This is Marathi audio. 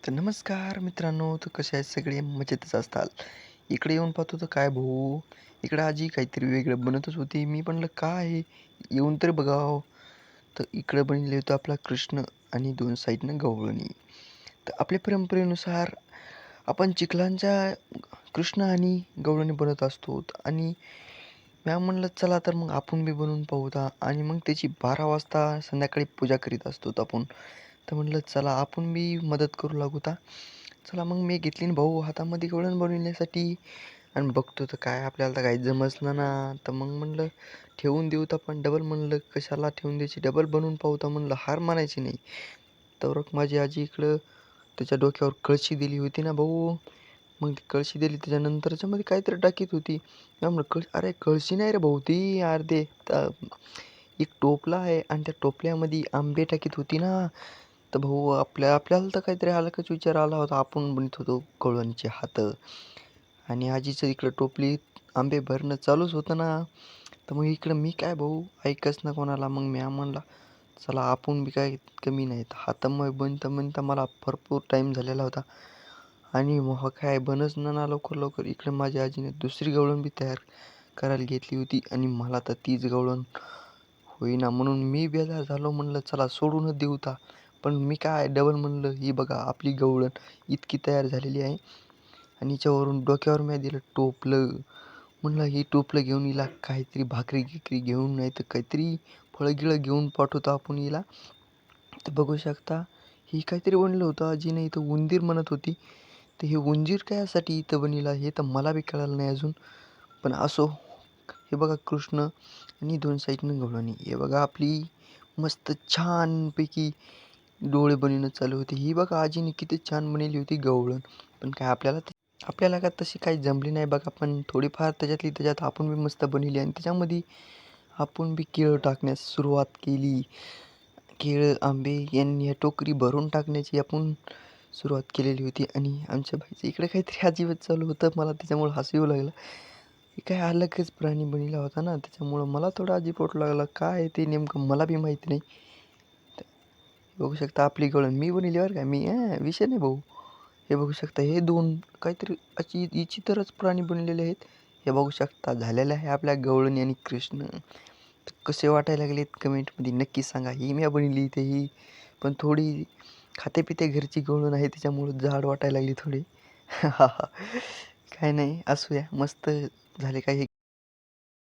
तर नमस्कार मित्रांनो, तर कसे आहेत सगळे मजेतच असताल. इकडे येऊन पाहतो तर काय भाऊ, इकडे आजी काहीतरी वेगळं बनतच होती. मी म्हणलं काय आहे? येऊन तर बघावं. तर इकडं बनले होतं आपला कृष्ण आणि दोन साईडनं गवळणी. तर आपल्या परंपरेनुसार आपण चिखलांच्या कृष्ण आणि गवळणी बनत असतो आणि म्या म्हणलं चला तर मग आपण बी बनवून पाहूया आणि मग त्याची 12 वाजता संध्याकाळी पूजा करीत असतो आपण. तर म्हणलं चला आपण बी मदत करू लागू. चला मग मी घेतली न भाऊ हातामध्ये गवळण बनविण्यासाठी आणि बघतो तर काय आपल्याला तर काही जमसना ना. तर मग म्हणलं ठेवून देऊ तर पण डबल म्हणलं कशाला ठेवून द्यायची, डबल बनवून पाहू तर म्हणलं हार मानायची नाही. तर माझी आजी इकडं त्याच्या डोक्यावर कळशी दिली होती ना भाऊ. मग ती कळशी दिली त्याच्यानंतर त्याच्यामध्ये काहीतरी टाकीत होती. म्हणलं अरे कळशी नाही रे भाऊ ती अर्धे एक टोपला आहे आणि त्या टोपल्यामध्ये आंबे टाकीत होती ना. तर भाऊ आपल्याला तर काहीतरी हलकाच विचार आला होता. आपण बनत होतो कवळणचे हातं आणि आजीचं इकडं टोपलीत आंबे भरणं चालूच होतं ना. तर मग इकडं मी काय भाऊ ऐकच ना कोणाला. मग म्या म्हणला चला आपण बी काय कमी नाहीत. हातामुळे बनता बनता मला भरपूर टाईम झालेला होता आणि मग काय बनच ना लवकर लवकर. इकडे माझ्या आजीने दुसरी गवळण बी तयार करायला घेतली होती आणि मला तर तीच गवळण होईना म्हणून मी बेजार झालो. म्हणलं चला सोडूनच देऊ ता. पण मी काय डबल म्हणलं ही बघा आपली गवळण इतकी तयार झालेली आहे आणि हिच्यावरून डोक्यावर मी दिलं टोपलं. म्हणलं ही टोपलं घेऊन हिला काहीतरी भाकरी गिकरी घेऊन नाही तर काहीतरी फळगिळं घेऊन पाठवतो आपण हिला. तर बघू शकता ही काहीतरी बनलं होतं. आजीने इथं उंदीर म्हणत होती. तर हे उंदीर कायासाठी इथं बनिला हे तर मला बी कळालं नाही अजून. पण असो, हे बघा कृष्ण आणि दोन साईडनं गवळणी. हे बघा आपली मस्त छानपैकी डोळे बनवणं चालू होते. ही बघा आजीने किती छान बनवली होती गवळण. पण काय आपल्याला काय तशी काही जमली नाही बघा. पण थोडीफार त्याच्यात आपण बी मस्त बनवली आणि त्याच्यामध्ये आपण बी केळं टाकण्यास सुरुवात केली. केळं, आंबे यांनी ह्या टोकरी भरून टाकण्याची आपण सुरुवात केलेली होती आणि आमच्या बाईचं इकडे काहीतरी अजिबात चालू होतं. मला त्याच्यामुळं हसू येऊ लागलं. हे काय अलगच प्राणी बनवला होता ना, त्याच्यामुळं मला थोडं अजीब वाटू लागलं. काय आहे ते नेमकं मला बी माहिती नाही. बघू शकता आपली गवळण मी बनवली बरं का. मी विषय नाही भाऊ. हे बघू शकता हे दोन काहीतरी अशी विचित्रच प्राणी बनलेले आहेत. हे बघू शकता झालेलं आहे आपल्या गवळणी आणि कृष्ण. तर कसे वाटायला लागलेत कमेंटमध्ये नक्की सांगा. ही मी बनवली इथे ही पण थोडी खाते-पिते घरची गवळण आहे त्याच्यामुळं जाड वाटायला लागली थोडी. काय नाही असू द्या. मस्त झाले काही